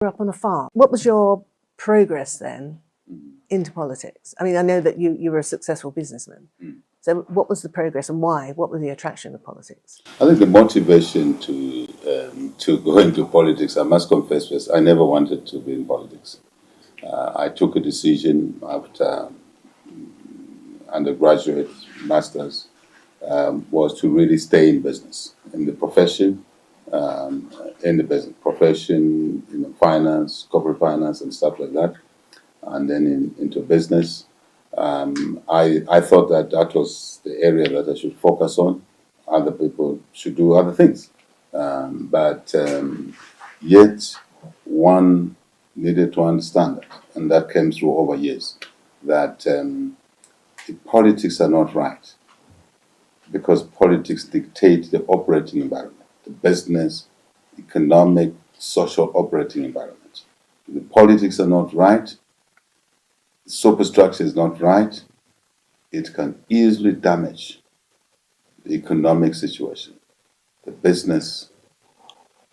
grew up on a farm. What was your progress then into politics? I mean, I know that you were a successful businessman. So what was the progress and why? What was the attraction of politics? I think the motivation to go into politics, I must confess first, I never wanted to be in politics. I took a decision after undergraduate, master's, was to really stay in business, in the profession, in the business profession, finance, corporate finance and stuff like that, and then into business. I thought that was the area that I should focus on. Other people should do other things. But yet one needed to understand that, and that came through over years, that the politics are not right, because politics dictate the operating environment, the business, economic, social operating environment. The politics are not right, the superstructure is not right, it can easily damage the economic situation, the business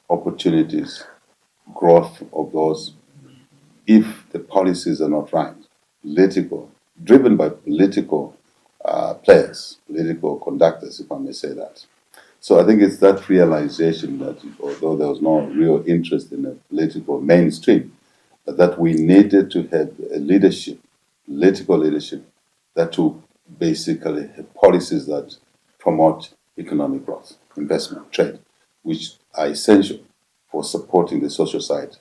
opportunities, growth of those, if the policies are not right, driven by political players, political conductors, if I may say that. So I think it's that realization that, although there was no real interest in the political mainstream, but that we needed to have a leadership, political leadership, that to basically have policies that promote economic growth, investment, trade, which are essential for supporting the social side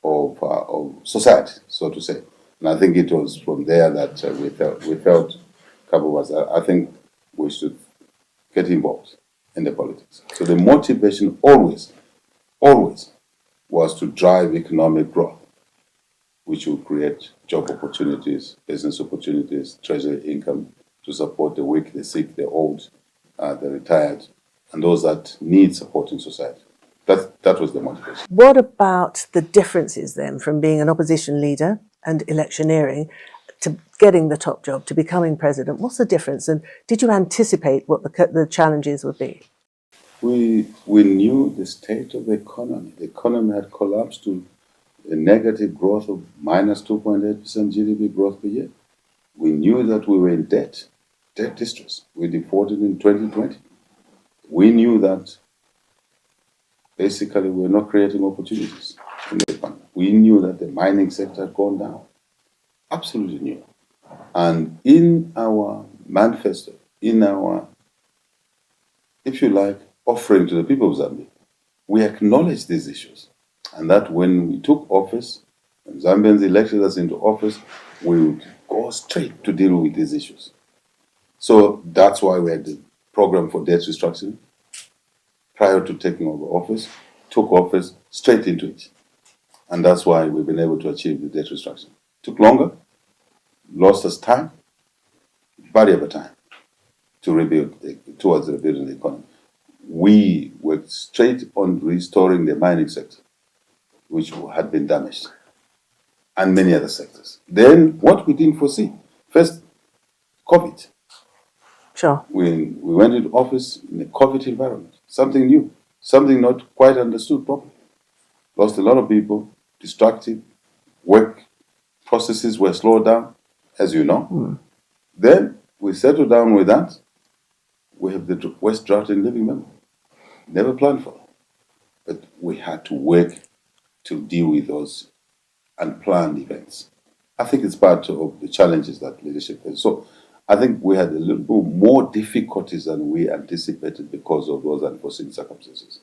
of society, so to say. And I think it was from there that we felt, I think we should get involved in the politics. So the motivation always was to drive economic growth, which will create job opportunities, business opportunities, treasury income to support the weak, the sick, the old, the retired, and those that need support in society. That was the motivation. What about the differences then from being an opposition leader and electioneering to getting the top job, to becoming president? What's the difference? And did you anticipate what the challenges would be? We knew the state of the economy. The economy had collapsed to a negative growth of minus 2.8% GDP growth per year. We knew that we were in debt distress. We defaulted in 2020. We knew that basically we're not creating opportunities in the economy. We knew that the mining sector had gone down. Absolutely knew. And in our manifesto, in our, if you like, offering to the people of Zambia, we acknowledged these issues. And that when we took office, when Zambians elected us into office, we would go straight to deal with these issues. So that's why we had the program for debt restructuring. Prior to taking over office, took office straight into it. And that's why we've been able to achieve the debt restructuring. Took longer, lost us time, valuable time to rebuild, towards rebuilding the economy. We worked straight on restoring the mining sector, which had been damaged, and many other sectors. Then what we didn't foresee, first, COVID. Sure. We went into office in a COVID environment, something new, something not quite understood properly. Lost a lot of people, distracted, work processes were slowed down, as you know. Then we settled down with that. We have the West Drought in living memory. Never planned for it, but we had to work to deal with those unplanned events. I think it's part of the challenges that leadership has. So I think we had a little more difficulties than we anticipated because of those unforeseen circumstances.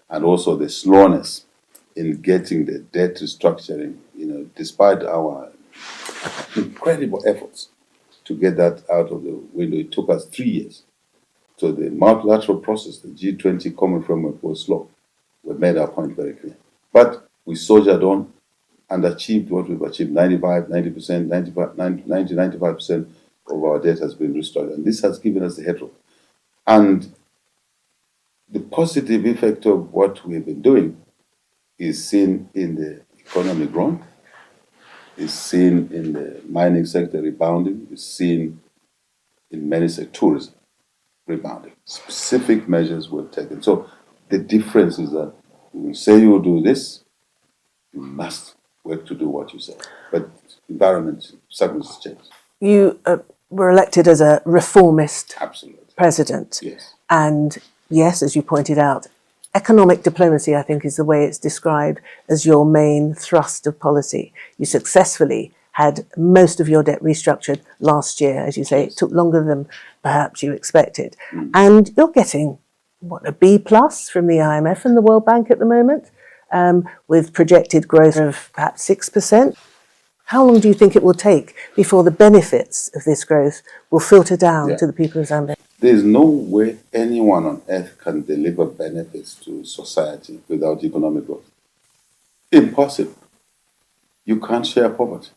And also the slowness in getting the debt restructuring, despite our incredible efforts to get that out of the window. It took us 3 years. So the multilateral process, the G20 common framework, was slow. We made our point very clear. But we soldiered on and achieved what we've achieved. 95% of our debt has been restored. And this has given us the headroom. And the positive effect of what we've been doing is seen in the economy growing, is seen in the mining sector rebounding, is seen in many sectors, tourism rebounding. Specific measures were taken. So the difference is that when you say you will do this, You must work to do what you say. But environment, circumstances change. You were elected as a reformist Absolutely. president. Yes. And yes, as you pointed out, economic diplomacy, I think, is the way it's described as your main thrust of policy. You successfully had most of your debt restructured last year, as you say. It took longer than perhaps you expected. And you're getting, what, a B plus from the IMF and the World Bank at the moment, with projected growth of perhaps 6%. How long do you think it will take before the benefits of this growth will filter down to the people of Zambia? There is no way anyone on earth can deliver benefits to society without economic growth. Impossible. You can't share poverty.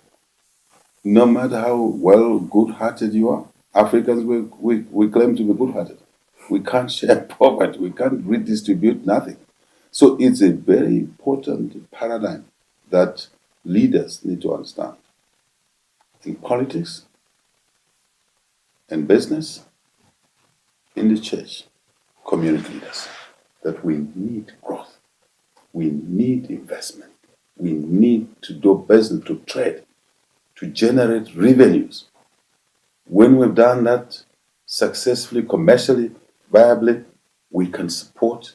No matter how well good-hearted you are. Africans, we claim to be good-hearted. We can't share poverty. We can't redistribute nothing. So it's a very important paradigm that leaders need to understand. In politics, in business, in the church, community leaders, that we need growth. We need investment. We need to do business, to trade, to generate revenues. When we've done that successfully, commercially, viably, we can support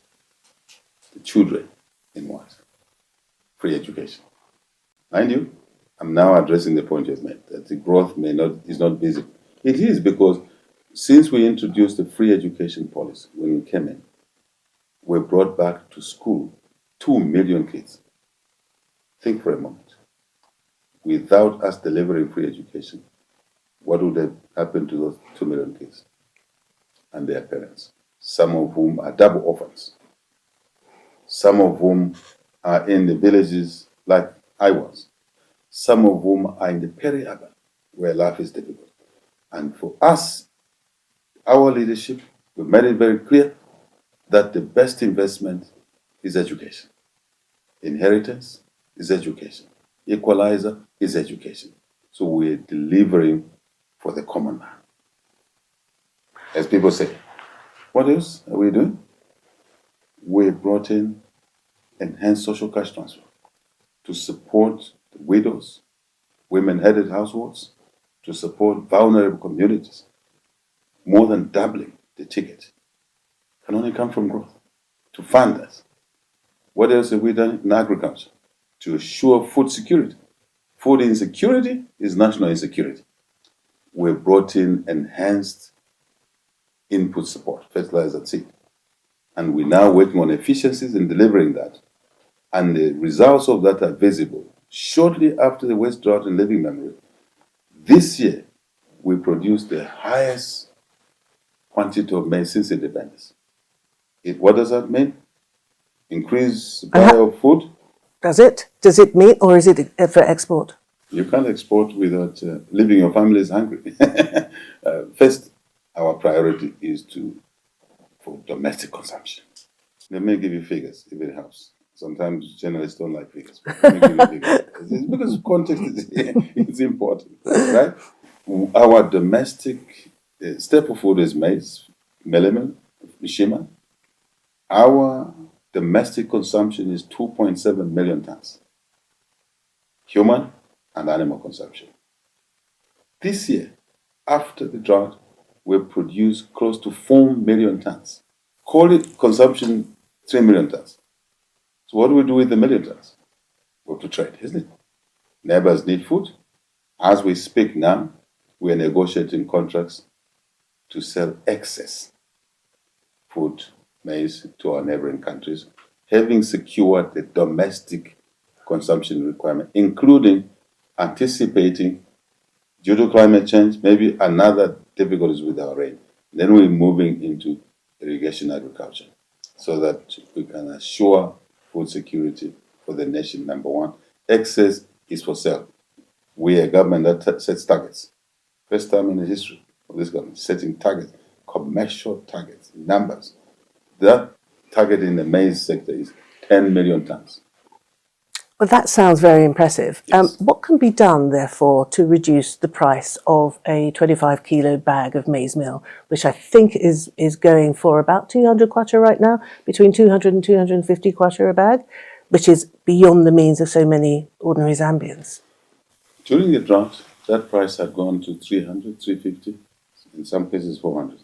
the children in what? Free education. Mind you, I'm now addressing the point you've made, that the growth is not visible. It is because since we introduced the free education policy when we came in, we brought back to school 2 million kids. Think for a moment. Without us delivering free education, what would have happened to those 2 million kids and their parents? Some of whom are double orphans. Some of whom are in the villages like I was. Some of whom are in the peri-urban, where life is difficult. And for us, our leadership, we made it very clear that the best investment is education. Inheritance is education. Equalizer is education. So we're delivering for the common man. As people say, what else are we doing? We brought in enhanced social cash transfer to support the widows, women-headed households, to support vulnerable communities. More than doubling the ticket can only come from growth. To fund us. What else have we done in agriculture? To assure food security. Food insecurity is national insecurity. We brought in enhanced input support, fertilizer and seed. And we're now working on efficiencies in delivering that. And the results of that are visible. Shortly after the West Drought in living memory, this year we produced the highest quantity of maize since independence. What does that mean? Increased supply of food? Does it? Does it mean, or is it for export? You can't export without leaving your families hungry. First, our priority is for domestic consumption. Let me give you figures, if it helps. Sometimes journalists don't like figures. But let me give you figures. It's because context is important, right? Our domestic staple food is maize, melamine, mishima. Our domestic consumption is 2.7 million tons. Human and animal consumption. This year, after the drought, we produced close to 4 million tons. Call it consumption 3 million tons. So what do we do with the million tons? We have to trade, isn't it? Neighbors need food. As we speak now, we are negotiating contracts to sell excess food, maize, to our neighboring countries, having secured the domestic consumption requirement, including anticipating, due to climate change, maybe another difficulties with our rain. Then we're moving into irrigation agriculture so that we can assure food security for the nation, number one. Excess is for sale. We are a government that sets targets. First time in the history of this government, setting targets, commercial targets, numbers. That target in the maize sector is 10 million tons. Well, that sounds very impressive. Yes. What can be done, therefore, to reduce the price of a 25-kilo bag of maize meal, which I think is going for about 200 kwacha right now, between 200 and 250 kwacha a bag? which is beyond the means of so many ordinary Zambians. During the drought, that price had gone to 300, 350, in some cases 400.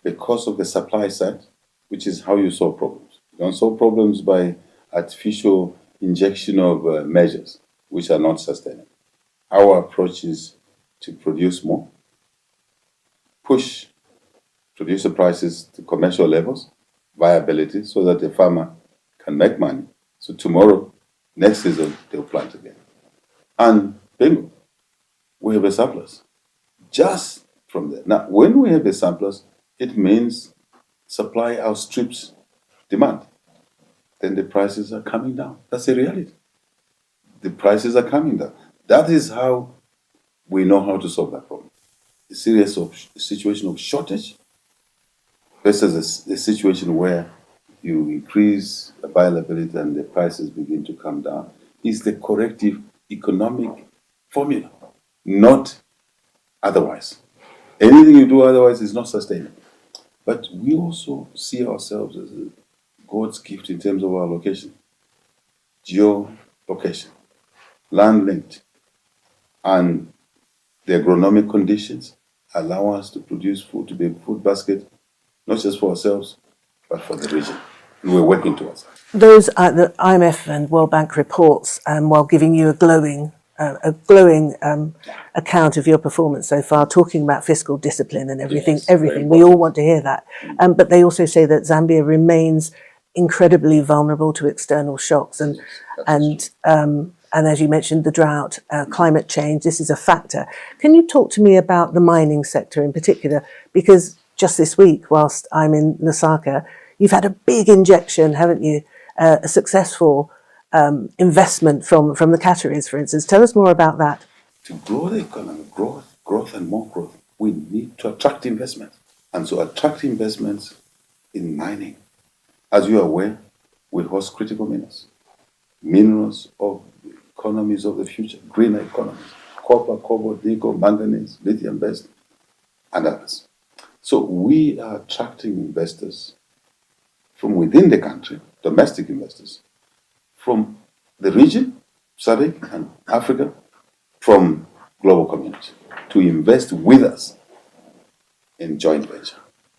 Because of the supply side, which is how you solve problems. You don't solve problems by artificial injection of measures, which are not sustainable. Our approach is to produce more, push producer prices to commercial levels, viability, so that the farmer can make money. So tomorrow, next season, they'll plant again. And bingo, we have a surplus. Just from there. Now, when we have a surplus, it means supply outstrips demand. Then the prices are coming down. That's the reality. The prices are coming down. That is how we know how to solve that problem. A situation of shortage versus a situation where you increase availability and the prices begin to come down is the corrective economic formula, not otherwise. Anything you do otherwise is not sustainable. But we also see ourselves as God's gift in terms of our location, geolocation, land linked, and the agronomic conditions allow us to produce food, to be a food basket, not just for ourselves, but for the region. And we're working towards that. Those are the IMF and World Bank reports, while giving you a glowing account of your performance so far, talking about fiscal discipline and everything. Yes, everything. We all want to hear that. But they also say that Zambia remains incredibly vulnerable to external shocks, and as you mentioned, the drought, climate change. This is a factor. Can you talk to me about the mining sector in particular? Because just this week, whilst I'm in Lusaka, you've had a big injection, haven't you? A successful investment from the Qataris, for instance. Tell us more about that. To grow the economy, growth and more growth, we need to attract investment. And so attract investments in mining. As you are aware, we host critical minerals of the economies of the future, greener economies, copper, cobalt, nickel, manganese, lithium-based, and others. So we are attracting investors from within the country, domestic investors, from the region, SADC and Africa, from global community, to invest with us in joint venture.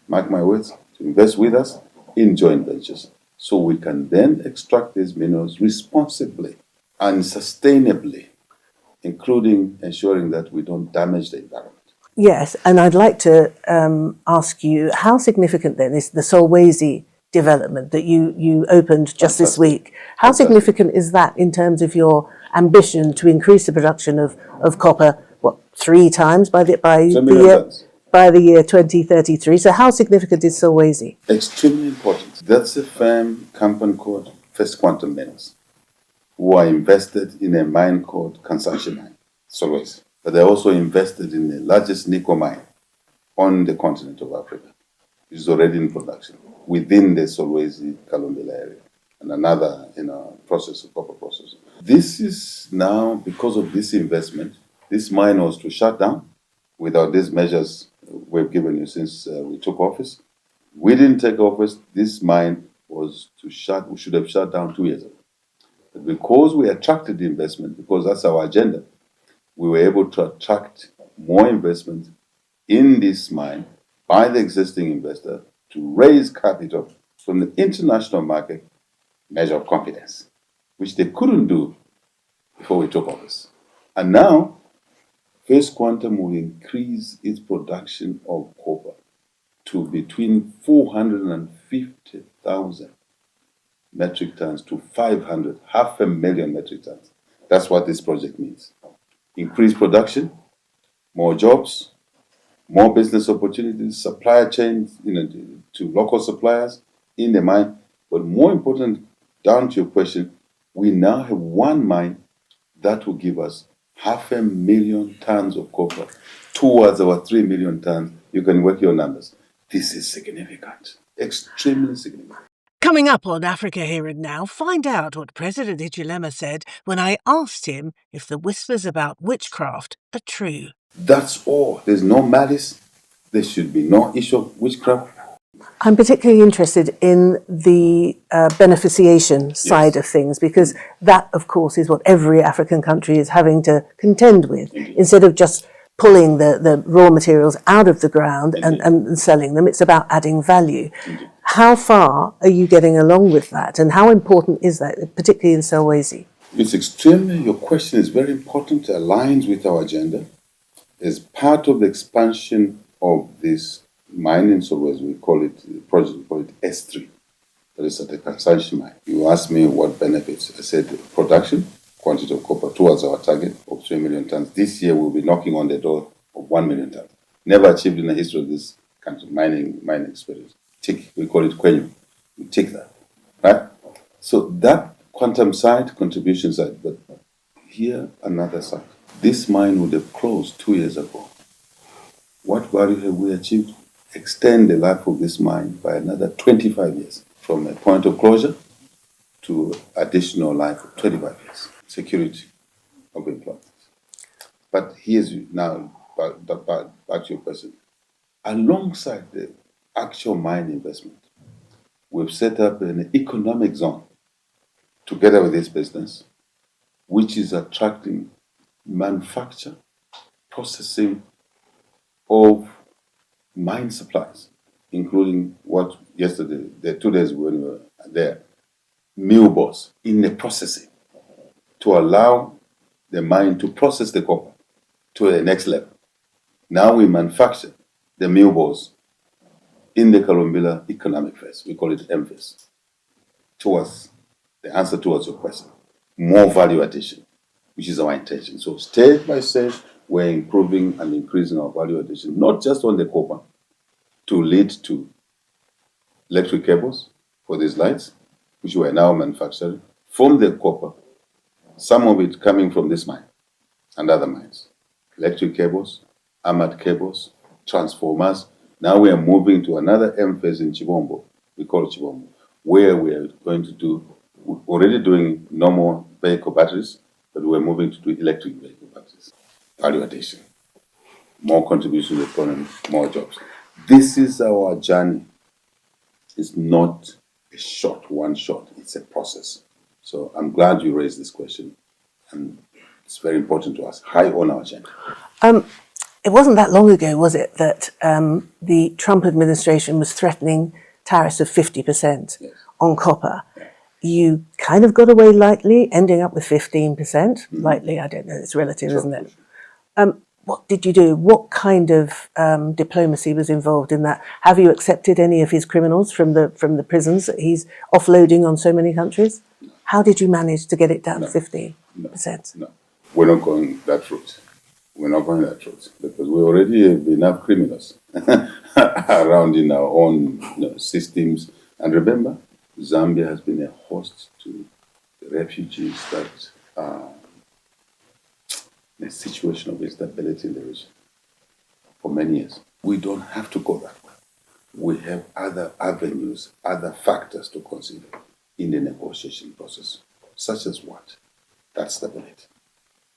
Mark my words, to invest with us in joint ventures, so we can then extract these minerals responsibly and sustainably, including ensuring that we don't damage the environment. Yes, and I'd like to ask you, how significant then is the Solwezi development that you opened just this week? How significant is that in terms of your ambition to increase the production of copper, 3 times by the year 2033? So how significant is Solwezi? Extremely important. That's a firm company called First Quantum Minerals, who are invested in a mine called Kansanshi Mine, Solwezi. But they're also invested in the largest nickel mine on the continent of Africa, which is already in production within the Solwezi Kalumbila area, and another process of copper processing. This is now, because of this investment, this mine was to shut down without these measures we've given you since we took office. We didn't take office. This mine was we should have shut down 2 years ago. But because we attracted the investment, because that's our agenda, we were able to attract more investment in this mine by the existing investor to raise capital from the international market, measure of confidence, which they couldn't do before we took office. And now, First Quantum will increase its production of copper to between 450,000 metric tons to 500,000 metric tons. That's what this project means. Increased production, more jobs, more business opportunities, supply chains, to local suppliers in the mine. But more important, down to your question, we now have one mine that will give us 500,000 tons of copper towards our 3 million tons. You can work your numbers. This is significant, extremely significant. Coming up on Africa Here and Now, find out what President Hichilema said when I asked him if the whispers about witchcraft are true. That's all. There's no malice. There should be no issue of witchcraft. I'm particularly interested in the beneficiation side of things, because that, of course, is what every African country is having to contend with. Instead of just pulling the raw materials out of the ground and selling them, it's about adding value. How far are you getting along with that, and how important is that, particularly in Solwezi? Your question is very important, aligns with our agenda. As part of the expansion of this mining software, we call it the project, we call it S3. That is at the consumption mine. You asked me what benefits. I said production, quantity of copper towards our target of 3 million tons. This year we'll be knocking on the door of 1 million tons. Never achieved in the history of this country, mining experience. Tick, we call it Kwenyu. We tick that, right? So that quantum side, contribution side, but here another side. This mine would have closed 2 years ago. What value have we achieved? Extend the life of this mine by another 25 years, from a point of closure to additional life of 25 years. Security of employment. But here's now, back to your question. Alongside the actual mine investment, we've set up an economic zone together with this business, which is attracting manufacture, processing of mine supplies, including what yesterday, the 2 days when we were there, mill boss in the processing to allow the mine to process the copper to the next level. Now we manufacture the mill boss in the Kalumbila economic phase. We call it M phase. Towards the answer towards your question, more value addition, which is our intention. So stage by stage, we're improving and increasing our value addition, not just on the copper, to lead to electric cables for these lights, which we are now manufacturing from the copper, some of it coming from this mine and other mines. Electric cables, armored cables, transformers. Now we are moving to another M phase in Chibombo, we call it Chibombo, where we are going to do, we're already doing normal vehicle batteries, but we're moving to do electric vehicle batteries. Value addition, more contribution to the economy, more jobs. This is our journey. It's not a one shot, it's a process. So I'm glad you raised this question, and it's very important to us, high on our agenda. It wasn't that long ago, was it, that the Trump administration was threatening tariffs of 50% on copper? Yeah. You kind of got away lightly, ending up with 15%. Lightly, I don't know, it's relative, isn't it? What did you do? What kind of diplomacy was involved in that? Have you accepted any of his criminals from the prisons that he's offloading on so many countries? No. How did you manage to get it down to 15%? No, we're not going that route. We're not going that route because we already have enough criminals around in our own systems. And remember, Zambia has been a host to the refugees that are in a situation of instability in the region for many years. We don't have to go that way. We have other avenues, other factors to consider in the negotiation process, such as what? That stability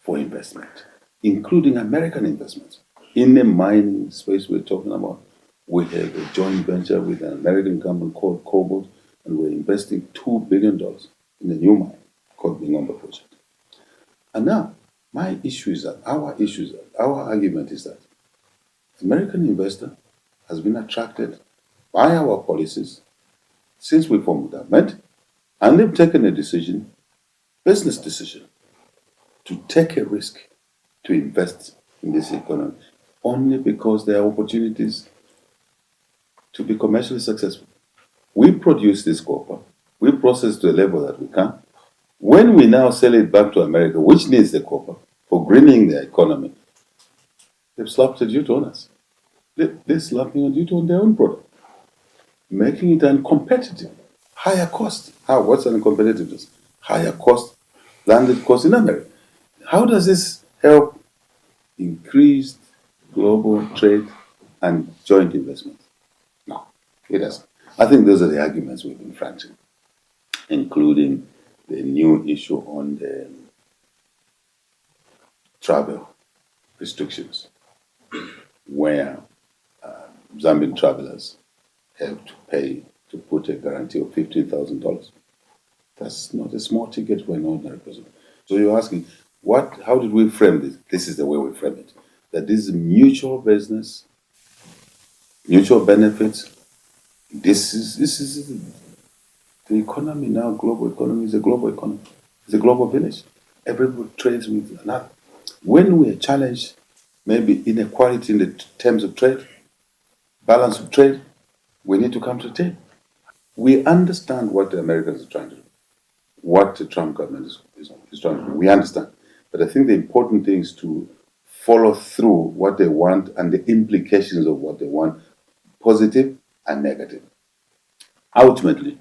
for investment, including American investments. In the mining space we're talking about, we have a joint venture with an American company called Cobalt, and we're investing $2 billion in a new mine called the Ngombe Project. And now, our argument is that American investor has been attracted by our policies since we formed government, and they've taken a decision, business decision, to take a risk to invest in this economy only because there are opportunities to be commercially successful. We produce this copper, we process to a level that we can. When we now sell it back to America, which needs the copper for greening the economy, they've slapped a duty on us. They're slapping a duty on their own product, making it uncompetitive. Higher cost. How? What's uncompetitiveness? Higher cost, landed cost in America. How does this help increased global trade and joint investment? No, it doesn't. I think those are the arguments we've been fronting, including the new issue on the travel restrictions, where Zambian travelers have to pay to put a guarantee of $15,000. That's not a small ticket for an ordinary person. So you're asking, how did we frame this? This is the way we frame it. That this is mutual business, mutual benefits. This is the economy now. Global economy is a global economy. It's a global village. Everybody trades with another. When we are challenged, maybe inequality in the terms of trade, balance of trade, we need to come to the table. We understand what the Americans are trying to do, what the Trump government is trying to do. We understand. But I think the important thing is to follow through what they want and the implications of what they want, positive and negative. Ultimately,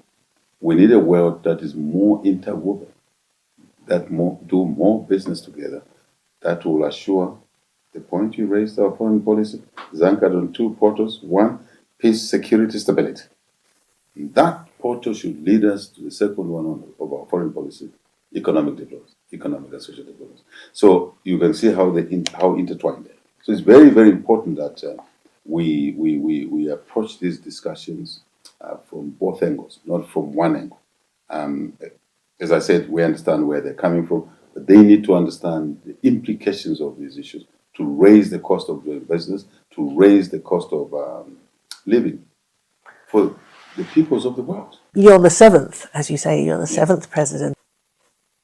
we need a world that is more interwoven, that do more business together, that will assure the point you raised, our foreign policy is anchored on two portals. One, peace, security, stability. That portal should lead us to the second one of our foreign policy, economic development, economic and social development. So you can see how intertwined they are. So it's very, very important that we approach these discussions from both angles, not from one angle. As I said, we understand where they're coming from, but they need to understand the implications of these issues to raise the cost of doing business, to raise the cost of living for the peoples of the world. You're the seventh, as you say, you're the seventh president.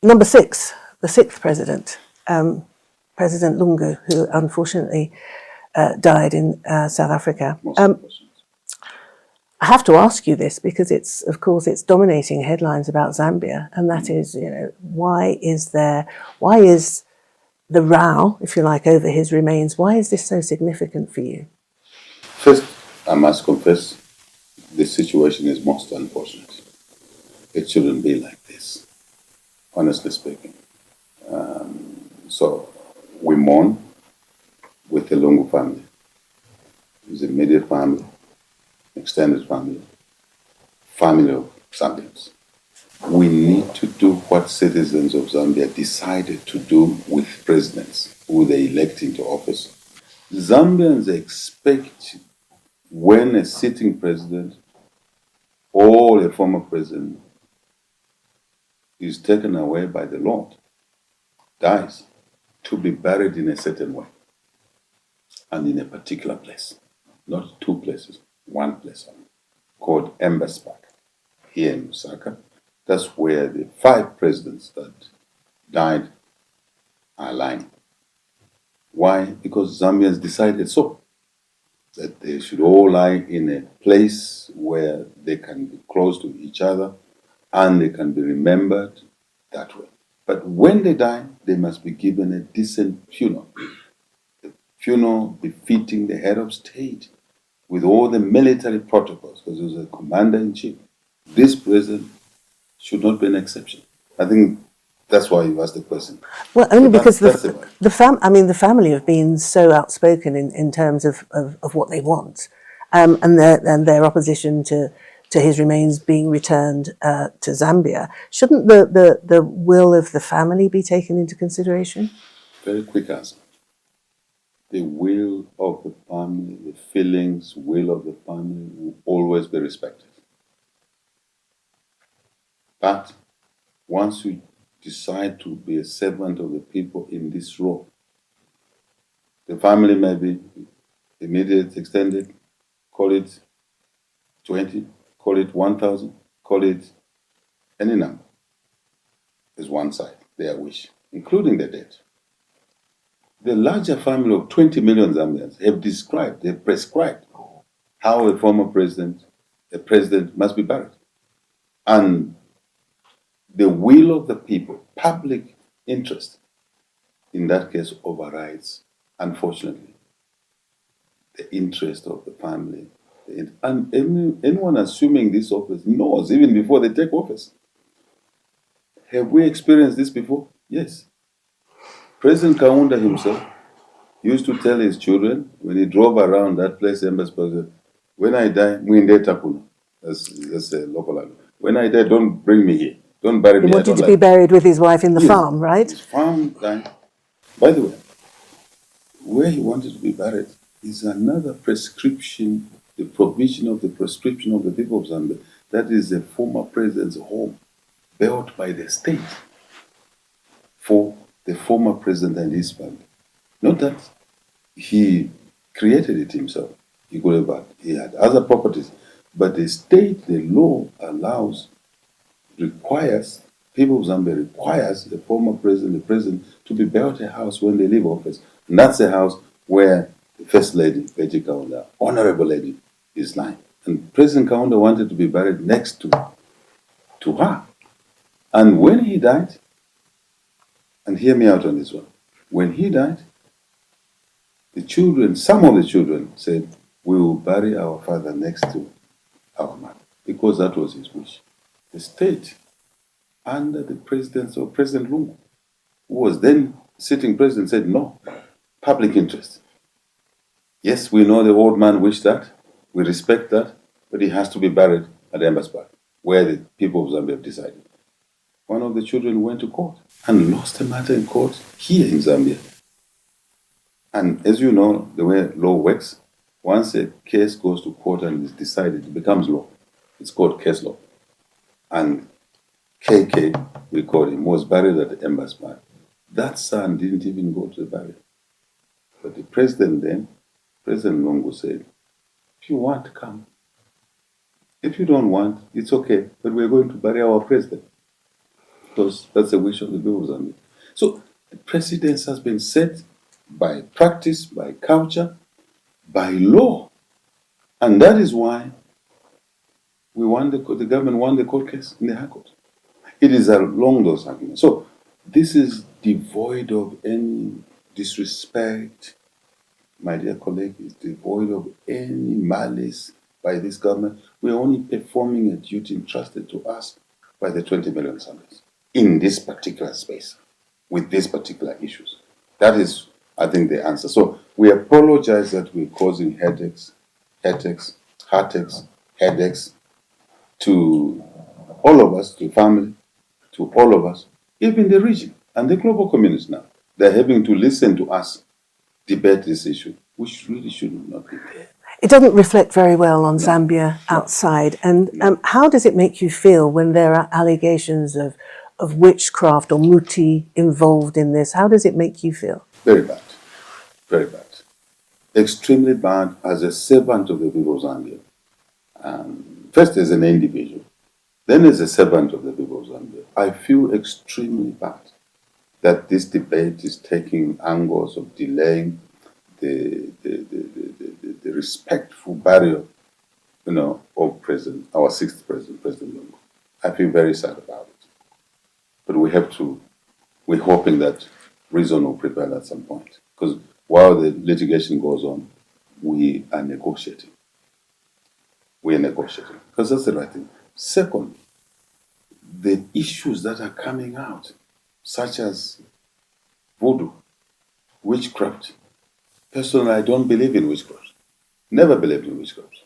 Number six, the sixth president, President Lungu, who unfortunately died in South Africa. I have to ask you this because it's dominating headlines about Zambia, and that is, why is the row, if you like, over his remains? Why is this so significant for you? First, I must confess, this situation is most unfortunate. It shouldn't be like this, honestly speaking. So we mourn with the Lungu family, his immediate family, extended family of Zambians. We need to do what citizens of Zambia decided to do with presidents who they elect into office. Zambians expect when a sitting president or a former president is taken away by the Lord, dies, to be buried in a certain way and in a particular place, not two places, one place called Embassy Park here in Lusaka. That's where the 5 presidents that died are lying. Why? Because Zambians decided so, that they should all lie in a place where they can be close to each other and they can be remembered that way. But when they die, they must be given a decent funeral. A funeral befitting the head of state with all the military protocols, because he was a commander-in-chief. This president should not be an exception. I think that's why you asked the question. Well, only because the family have been so outspoken in terms of what they want, and their opposition to his remains being returned to Zambia. Shouldn't the will of the family be taken into consideration? Very quick answer. The will of the family, the feelings, will of the family will always be respected. But once you decide to be a servant of the people in this role, the family may be immediate, extended, call it 20, call it 1,000, call it any number. Is one side, their wish, including the dead. The larger family of 20 million Zambians have prescribed how a former president, a president must be buried. And the will of the people, public interest, in that case overrides, unfortunately, the interest of the family. And anyone assuming this office knows, even before they take office. Have we experienced this before? Yes. President Kaunda himself used to tell his children when he drove around that place, when I die, Mwinde Takuna. That's a local language. When I die, don't bring me here. Don't bury me. He wanted to be buried with his wife in the farm, right? His farm died. By the way, where he wanted to be buried is another prescription the provision of the prescription of the people of Zambia. That is the former president's home, built by the state for the former president and his family. Not that he created it himself. He had other properties, but the state, the law requires, people of Zambia requires the former president, the president, to be built a house when they leave office. And that's the house where the First Lady, Betty Kaunda, Honorable Lady, is lying. And President Kaunda wanted to be buried next to her. And when he died, and hear me out on this one, when he died, the children, some of the children said, we will bury our father next to our mother, because that was his wish. The state, under the presidency of President Lungu, who was then sitting president, said no, public interest. Yes, we know the old man wished that, we respect that, but he has to be buried at the Embassy Park, where the people of Zambia have decided. One of the children went to court and lost the matter in court here in Zambia. And as you know, the way law works, once a case goes to court and is decided, it becomes law. It's called case law. And KK, we call him, was buried at the Embassy Park. That son didn't even go to the burial. But the president then, President Lungu, said, if you want to come. If you don't want, it's okay, but we're going to bury our president. Because that's the wish of the people of Zambia. So the precedence has been set by practice, by culture, by law. And that is why the government won the court case in the High Court. It is along those arguments. So this is devoid of any disrespect, my dear colleague, is devoid of any malice by this government. We are only performing a duty entrusted to us by the 20 million Zambians in this particular space, with these particular issues. That is, I think, the answer. So we apologize that we're causing heartaches, to all of us, to family, to all of us, even the region and the global community now. They're having to listen to us debate this issue, which really should not be there. It doesn't reflect very well on Zambia outside. And how does it make you feel when there are allegations of witchcraft or muti involved in this? How does it make you feel? Very bad. Very bad. Extremely bad as a servant of the people of Zambia. First as an individual, then as a servant of the people of Zambia. I feel extremely bad that this debate is taking angles of delaying the respectful burial, of our sixth president, President Lungu. I feel very sad about it. But we're hoping that reason will prevail at some point. Because while the litigation goes on, we are negotiating. Because that's the right thing. Second, the issues that are coming out, such as voodoo, witchcraft. Personally, I don't believe in witchcraft. Never believed in witchcraft.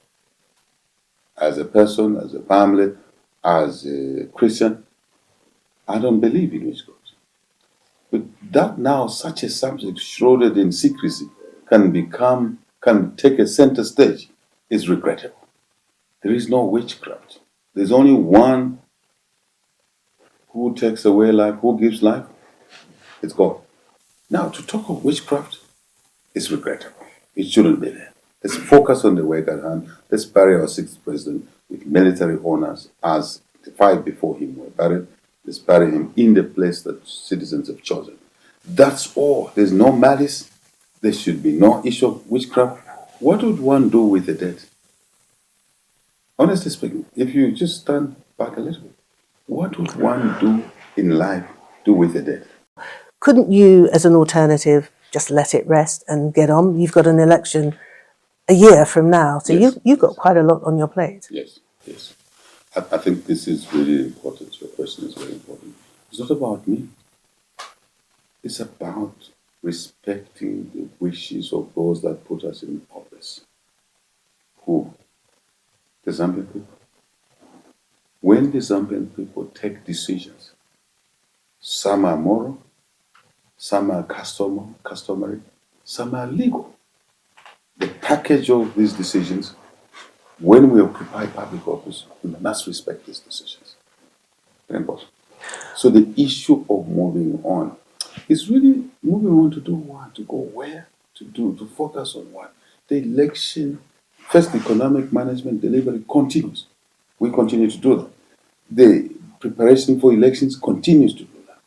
As a person, as a family, as a Christian, I don't believe in witchcraft. But that now, such a subject shrouded in secrecy, can take a center stage, is regrettable. There is no witchcraft. There's only one who takes away life, who gives life. It's God. Now, to talk of witchcraft is regrettable. It shouldn't be there. Let's focus on the work at hand. Let's bury our sixth president with military honors as the five before him were buried. Let's bury him in the place that citizens have chosen. That's all. There's no malice. There should be no issue of witchcraft. What would one do with the dead? Honestly speaking, if you just stand back a little bit, what would one do with the dead? Couldn't you, as an alternative, just let it rest and get on? You've got an election a year from now, so Yes. you've got quite a lot on your plate. Yes. I think this is really important. Your question is very important. It's not about me. It's about respecting the wishes of those that put us in office. Who? The Zambian people. When the Zambian people take decisions, some are moral, some are customary, some are legal. The package of these decisions When we occupy public office, we must respect these decisions. Very important. So the issue of moving on is really moving on to do what? To go where? To focus on what? The election, first economic management delivery continues. We continue to do that. The preparation for elections continues to do that.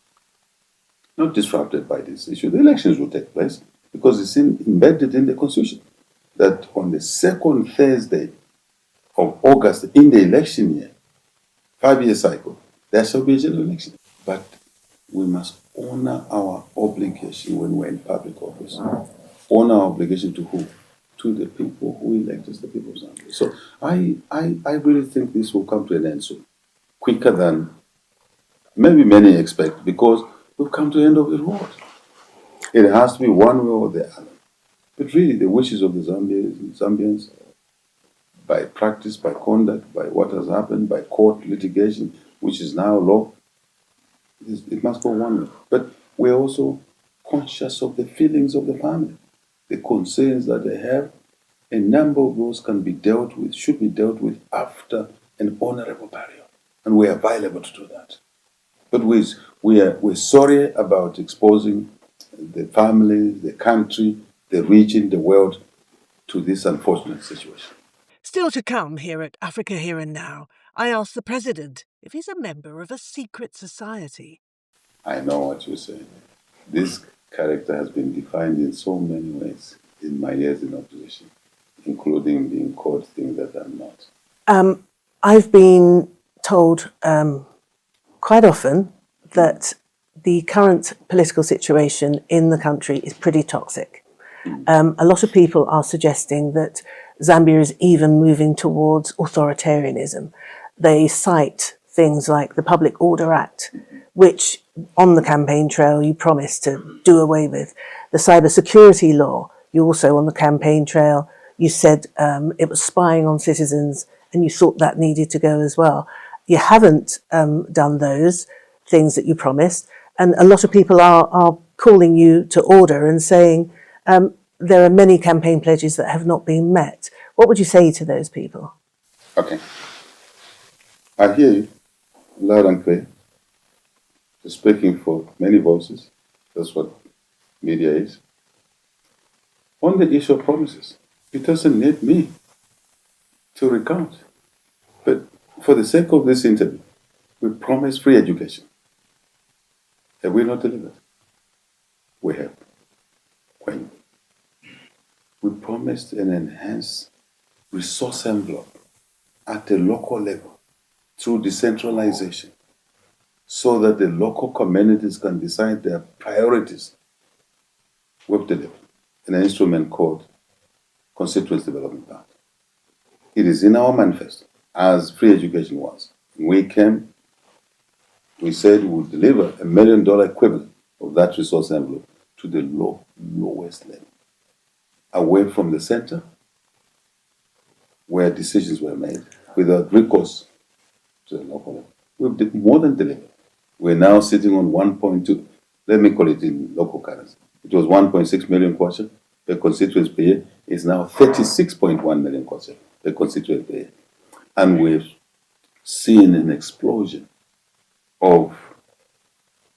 Not disrupted by this issue. The elections will take place because it's embedded in the Constitution that on the second Thursday of August in the election year, 5-year cycle, there shall be a general election. But we must honor our obligation when we're in public office. Honor our obligation to who? To the people who elect us, the people of Zambia. So I really think this will come to an end soon, quicker than maybe many expect, because we've come to the end of the road. It has to be one way or the other. But really, the wishes of the Zambians, by practice, by conduct, by what has happened, by court litigation, which is now law, it must go one way. But we're also conscious of the feelings of the family, the concerns that they have. A number of those can be dealt with, should be dealt with after an honorable burial. And we're available to do that. But we're sorry about exposing the family, the country, the region, the world to this unfortunate situation. Still to come here at Africa Here and Now, I asked the President if he's a member of a secret society. I know what you're saying. This character has been defined in so many ways in my years in opposition, including being called things that I'm not. I've been told quite often that the current political situation in the country is pretty toxic. A lot of people are suggesting that Zambia is even moving towards authoritarianism. They cite things like the Public Order Act, which on the campaign trail you promised to do away with. The cybersecurity law, you also on the campaign trail, you said it was spying on citizens and you thought that needed to go as well. You haven't done those things that you promised. And a lot of people are calling you to order and saying there are many campaign pledges that have not been met. What would you say to those people? Okay. I hear you loud and clear. You're speaking for many voices. That's what media is. On the issue of promises, it doesn't need me to recount. But for the sake of this interview, we promised free education. Have we not delivered? We have. When? We promised an enhanced resource envelope at the local level through decentralization so that the local communities can decide their priorities. We've delivered an instrument called Constituency Development Plan. It is in our manifesto, as free education was. When we came, we said we would deliver $1 million equivalent of that resource envelope to the lowest level, away from the center, where decisions were made without recourse to the local level. We've more than delivered. We're now sitting on 1.2, let me call it in local currency. It was 1.6 million kwacha per constituency per year. It's now 36.1 million kwacha per constituency per year. And we've seen an explosion of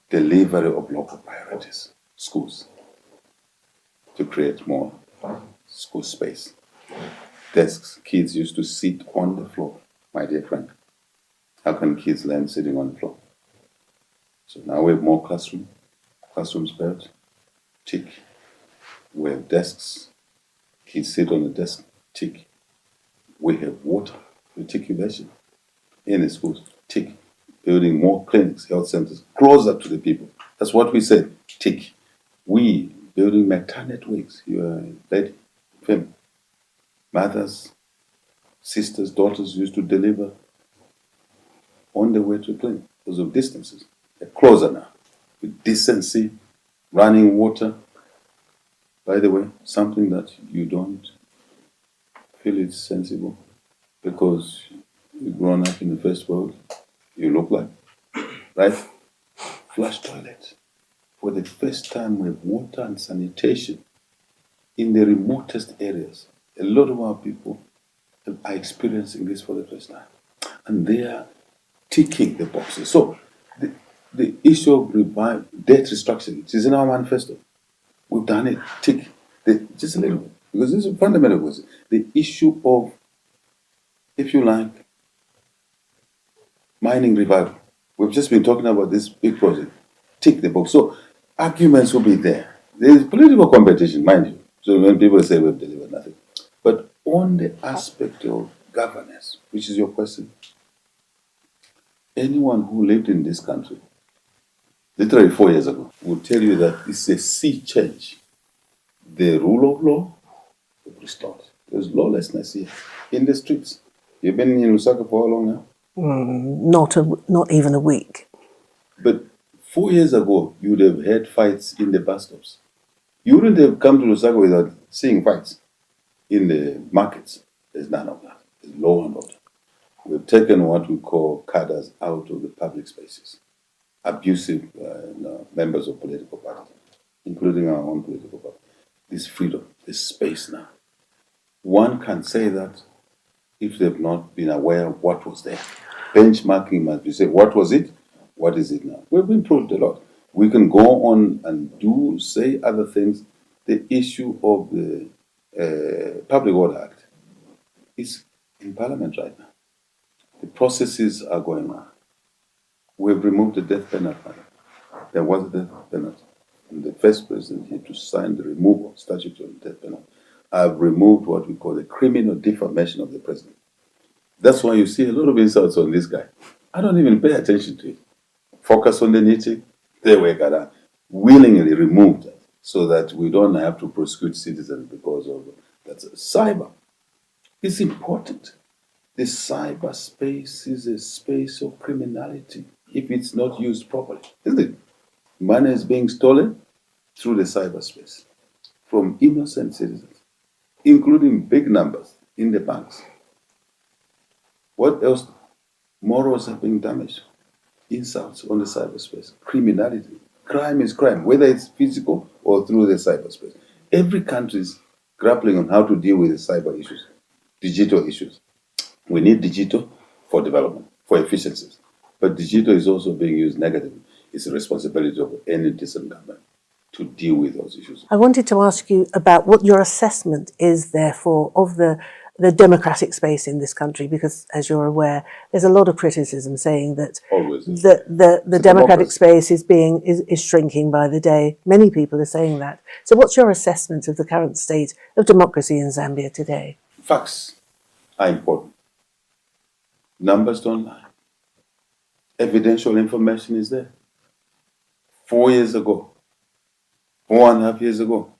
delivery of local priorities, schools, to create more school space. Desks, kids used to sit on the floor, my dear friend. How can kids learn sitting on the floor? So now we have more classrooms built, tick. We have desks, kids sit on the desk, tick. We have water reticulation in the schools, tick. Building more clinics, health centers, closer to the people. That's what we said, tick. We building maternity wigs, you are a lady, family. Mothers, sisters, daughters used to deliver on the way to the clinic because of distances. They're closer now, with decency, running water. By the way, something that you don't feel is sensible because you've grown up in the first world, you look like, right? Flush toilets. For the first time, we have water and sanitation in the remotest areas. A lot of our people are experiencing this for the first time. And they are ticking the boxes. So the issue of debt restructuring, it is in our manifesto. We've done it. Tick. Just a little bit. Because this is a fundamental question. The issue of, if you like, mining revival. We've just been talking about this big project. Tick the box. So arguments will be there. There is political competition, mind you. So when people say we've delivered nothing. But on the aspect of governance, which is your question, anyone who lived in this country literally 4 years ago will tell you that it's a sea change. The rule of law is restored. There's lawlessness here in the streets. You've been in Lusaka for how long now? Not even a week. But 4 years ago, you would have had fights in the bus stops. You wouldn't have come to Lusaka without seeing fights in the markets. There's none of that. There's law and order. We've taken what we call cadres out of the public spaces. Abusive members of political parties, including our own political party. This freedom, this space now. One can say that if they've not been aware of what was there. Benchmarking must be said, what was it? What is it now? We've improved a lot. We can go on and say other things. The issue of the Public Order Act is in Parliament right now. The processes are going on. We've removed the death penalty. There was a death penalty. And the first president here to sign the removal statute of the death penalty. I've removed what we call the criminal defamation of the president. That's why you see a lot of insults on this guy. I don't even pay attention to it. Focus on the nitty, they work at that. Willingly removed that so that we don't have to prosecute citizens because of that's cyber. It's important. The cyberspace is a space of criminality if it's not used properly, isn't it? Money is being stolen through the cyberspace from innocent citizens, including big numbers in the banks. What else? Morals are being damaged. Insults on the cyberspace. Criminality. Crime is crime, whether it's physical or through the cyberspace. Every country is grappling on how to deal with the cyber issues, digital issues. We need digital for development, for efficiencies. But digital is also being used negatively. It's the responsibility of any decent government to deal with those issues. I wanted to ask you about what your assessment is, therefore, of the democratic space in this country, because, as you're aware, there's a lot of criticism saying that the democratic space is shrinking by the day. Many people are saying that. So what's your assessment of the current state of democracy in Zambia today? Facts are important. Numbers don't lie. Evidential information is there. 4 years ago, 4.5 years ago,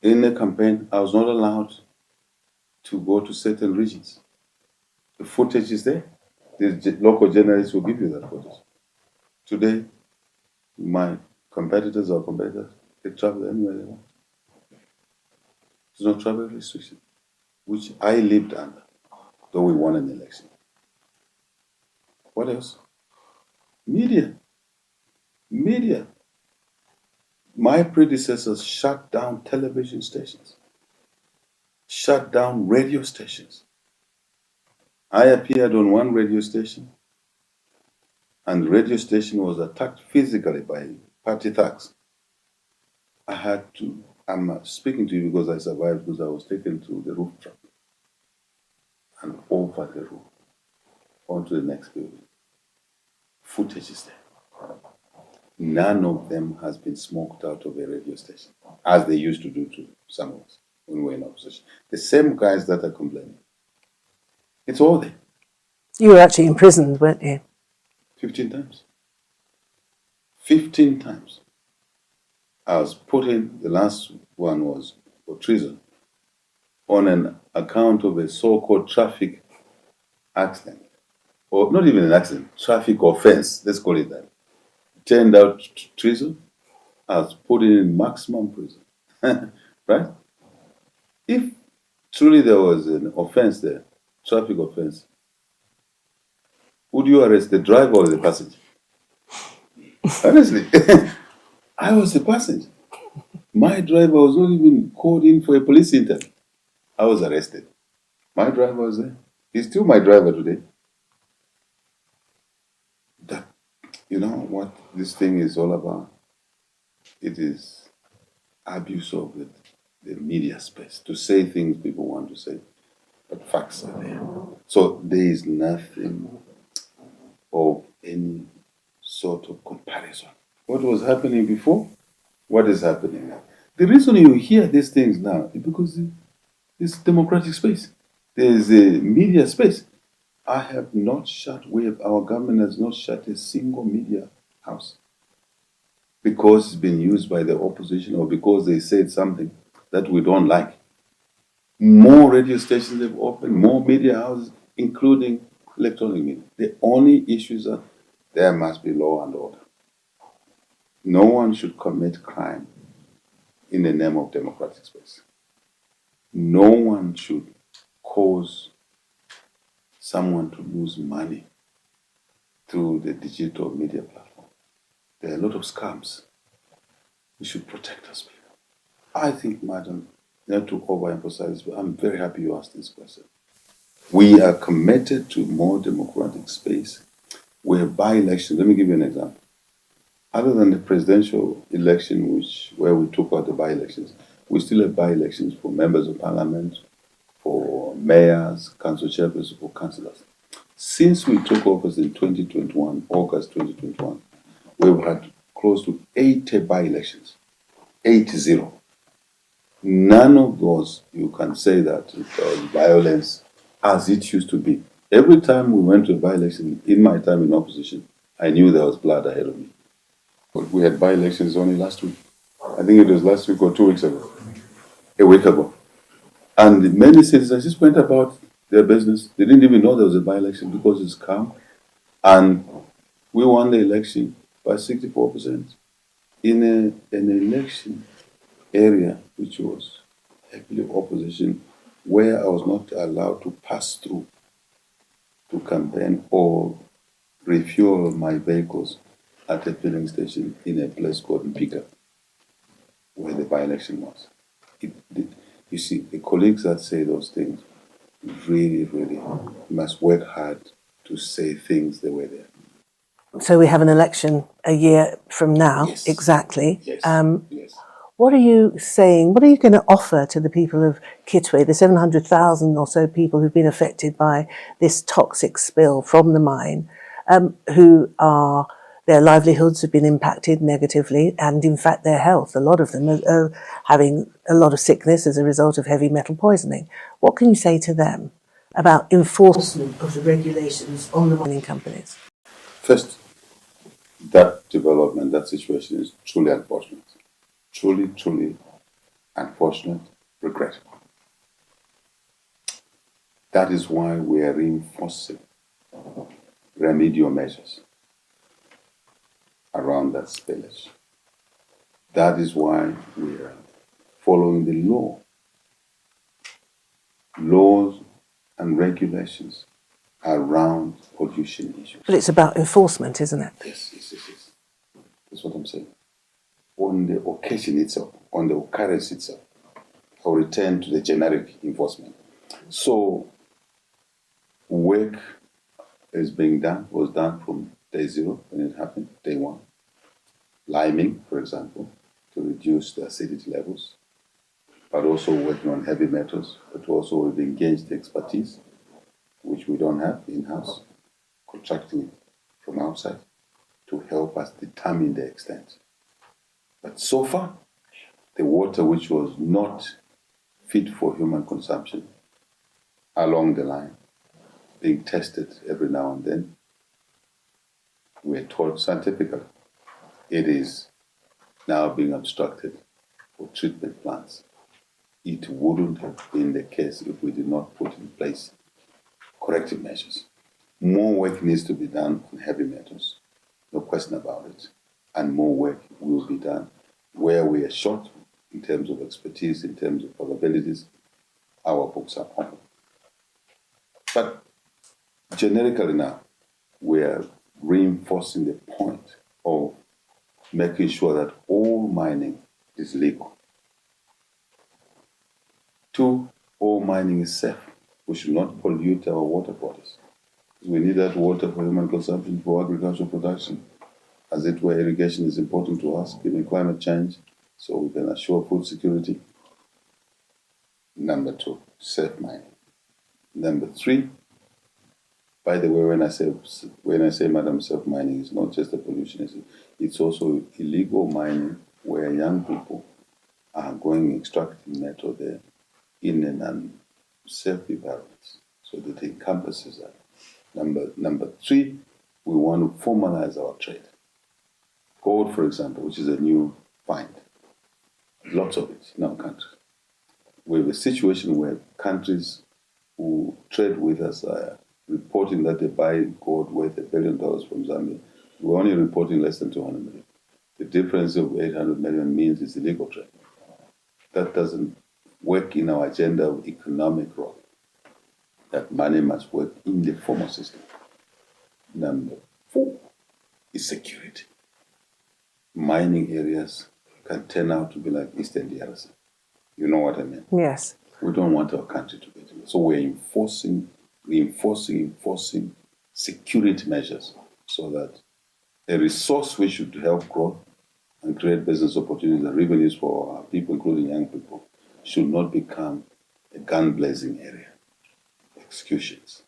in the campaign, I was not allowed to go to certain regions. The footage is there. The local journalists will give you that footage. Today, my competitors, they travel anywhere they want. There's no travel restriction, which I lived under, though we won an election. What else? Media. My predecessors shut down television stations, shut down radio stations. I appeared on one radio station, and the radio station was attacked physically by party thugs. I'm speaking to you because I survived, because I was taken to the roof truck and over the roof onto the next building. Footage is there. None of them has been smoked out of a radio station, as they used to do to some of us when we were in opposition. The same guys that are complaining. It's all there. You were actually imprisoned, weren't you? 15 times. 15 times. I was put in, the last one was for treason, on an account of a so-called traffic accident. Or not even an accident, traffic offense, let's call it that. Turned out treason, I was put in maximum prison. Right? If truly there was an offense there, traffic offense, would you arrest the driver or the passenger? Honestly, I was the passenger. My driver was not even called in for a police interview. I was arrested. My driver was there. He's still my driver today. That, you know what this thing is all about? It is abuse of the media space to say things people want to say, but facts are there. So there is nothing of any sort of comparison. What was happening before? What is happening now? The reason you hear these things now is because it's democratic space. There is a media space. I have not shut, our government has not shut a single media house because it's been used by the opposition or because they said something that we don't like. More radio stations have opened, more media houses, including electronic media. The only issues are there must be law and order. No one should commit crime in the name of democratic space. No one should cause someone to lose money through the digital media platform. There are a lot of scams. We should protect us, people. I think, madam, not to overemphasize, but I'm very happy you asked this question. We are committed to more democratic space where by-elections, let me give you an example. Other than the presidential election, where we took out the by-elections, we still have by-elections for members of parliament, for mayors, council chairpersons, for councillors. Since we took office in 2021, August 2021, we've had close to 80 by-elections, 80. None of those you can say that it was violence as it used to be. Every time we went to a by-election, in my time in opposition, I knew there was blood ahead of me. But we had by-elections only last week. I think it was last week or 2 weeks ago, a week ago. And many citizens just went about their business. They didn't even know there was a by-election because it's calm. And we won the election by 64% in an election area which was heavily opposition, where I was not allowed to pass through to campaign or refuel my vehicles at a filling station in a place called Mpika, where the by-election was. You see, the colleagues that say those things really must work hard to say things the way they are. So we have an election a year from now, Yes. Exactly. Yes. Yes. What are you saying? What are you going to offer to the people of Kitwe, the 700,000 or so people who've been affected by this toxic spill from the mine, their livelihoods have been impacted negatively, and in fact their health? A lot of them are having a lot of sickness as a result of heavy metal poisoning. What can you say to them about enforcement of the regulations on the mining companies? First, that development, that situation is truly unfortunate. Truly unfortunate, regrettable. That is why we are reinforcing remedial measures around that spillage. That is why we are following the laws and regulations around pollution issues. But it's about enforcement, isn't it? Yes. That's what I'm saying. On the occasion itself, on the occurrence itself, I'll return to the generic enforcement. So, work was done from day zero when it happened, day one. Liming, for example, to reduce the acidity levels, but also working on heavy metals, but also we've engaged expertise, which we don't have in-house, contracting from outside to help us determine the extent. But so far, the water which was not fit for human consumption along the line, being tested every now and then, we're told scientifically, it is now being obstructed for treatment plants. It wouldn't have been the case if we did not put in place corrective measures. More work needs to be done on heavy metals, no question about it. And more work will be done where we are short in terms of expertise, in terms of capabilities. Our books are open. But generically now, we are reinforcing the point of making sure that all mining is legal. 2, all mining is safe. We should not pollute our water bodies. We need that water for human consumption, for agricultural production. As it were, irrigation is important to us, given climate change, so we can assure food security. Number 2, safe mining. Number 3, by the way, when I say, Madam, safe mining, it's not just a pollution issue. It's also illegal mining where young people are going extracting metal there in an unsafe environment. So that encompasses that. Number 3, we want to formalize our trade. Gold, for example, which is a new find, lots of it in our country. We have a situation where countries who trade with us are reporting that they buy gold worth $1 billion from Zambia. We're only reporting less than 200 million. The difference of 800 million means it's illegal trade. That doesn't work in our agenda of economic growth. That money must work in the formal system. Number 4 is security. Mining areas can turn out to be like Eastern DRC. You know what I mean? Yes. We don't want our country to get in. So we're enforcing security measures so that a resource which should help growth and create business opportunities and revenues for our people, including young people, should not become a gun-blazing area. Executions,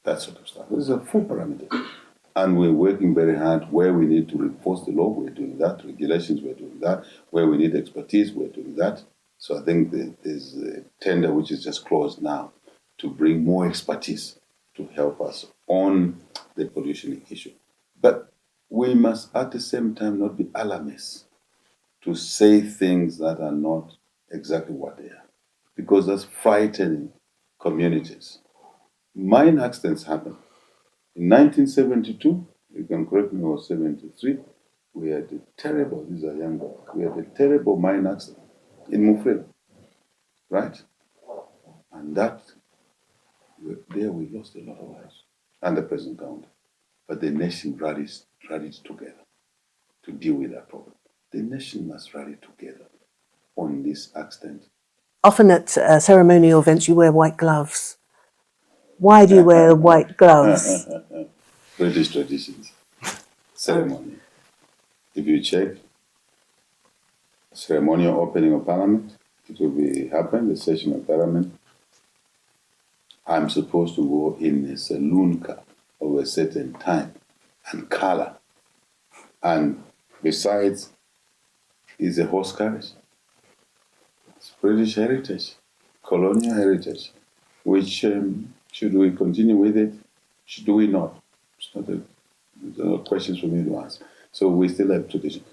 that sort of stuff. These are 4 parameters. And we're working very hard where we need to reinforce the law, we're doing that. Regulations, we're doing that. Where we need expertise, we're doing that. So I think there's a tender which is just closed now to bring more expertise to help us on the pollution issue. But we must at the same time not be alarmists to say things that are not exactly what they are, because that's frightening communities. Mine accidents happen. In 1972, you can correct me, or 73, we had a terrible, these are young boys, we had a terrible mine accident in Mufrela, right? And there we lost a lot of lives under President Kaunda. But the nation rallied together to deal with that problem. The nation must rally together on this accident. Often at ceremonial events, you wear white gloves. Why do you wear white gloves? British traditions. Ceremony. If you check, ceremonial opening of Parliament, it will happen, the session of Parliament. I'm supposed to go in a saloon car of a certain time and color. And besides, is a horse carriage. It's British heritage, colonial heritage, which should we continue with it? Should we not? It's not questions for me to ask. So we still have tradition.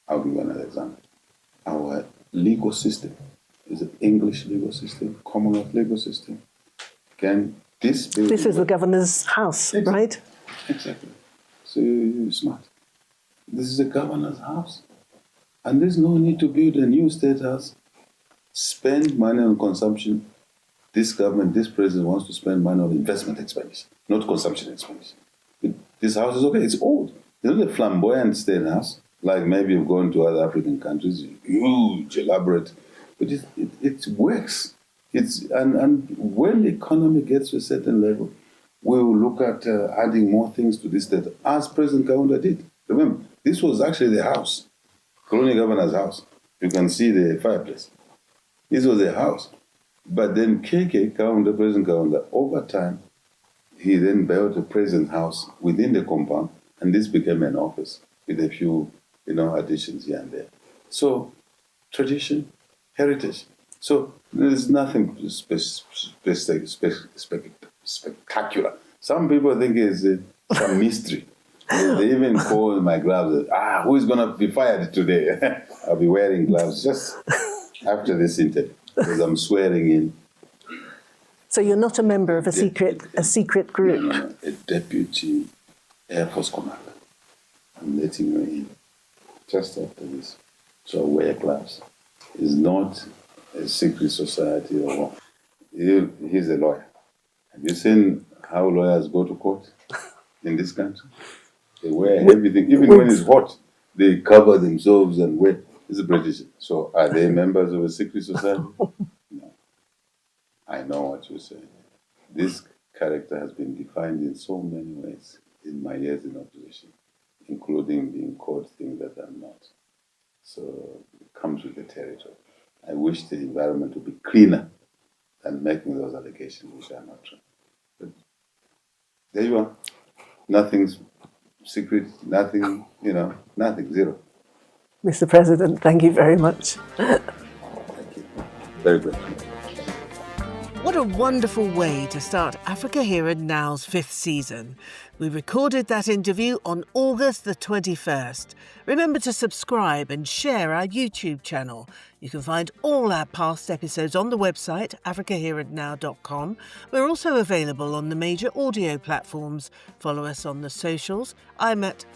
I'll give you another example. Our legal system is an English legal system, Commonwealth legal system. Can this be... This is the governor's house, exactly. Right? Exactly. So you're smart. This is the governor's house. And there's no need to build a new state house. Spend money on consumption. This government, this president wants to spend money on investment expenditure, not consumption expenditure. This house is okay, it's old. It's not a flamboyant state house, like maybe you've gone to other African countries, huge, elaborate, but it works. And when the economy gets to a certain level, we will look at adding more things to this state, as President Kaunda did. Remember, this was actually the house, colonial governor's house. You can see the fireplace. This was the house. But then President Kaunda, over time, he then built a president's house within the compound, and this became an office with a few, additions here and there. So, tradition, heritage. So there's nothing spectacular. Some people think it's some mystery. They even call my gloves, who is going to be fired today? I'll be wearing gloves just after this interview, because I'm swearing in. So you're not a member of a secret group? No, a deputy Air Force commander. I'm letting you in just after this. So I wear gloves. It's not a secret society or what. He's a lawyer. Have you seen how lawyers go to court in this country? They wear everything. Even when it's hot, they cover themselves and wear. It's British. So are they members of a secret society? No. I know what you're saying. This character has been defined in so many ways in my years in opposition, including being called things that I'm not. So it comes with the territory. I wish the environment would be cleaner than making those allegations, which are not true. But there you are. Nothing's secret, nothing, nothing, zero. Mr. President, thank you very much. Thank you. Very good. What a wonderful way to start Africa Here and Now's 5th season. We recorded that interview on August the 21st. Remember to subscribe and share our YouTube channel. You can find all our past episodes on the website africahereandnow.com. We're also available on the major audio platforms. Follow us on the socials. I'm at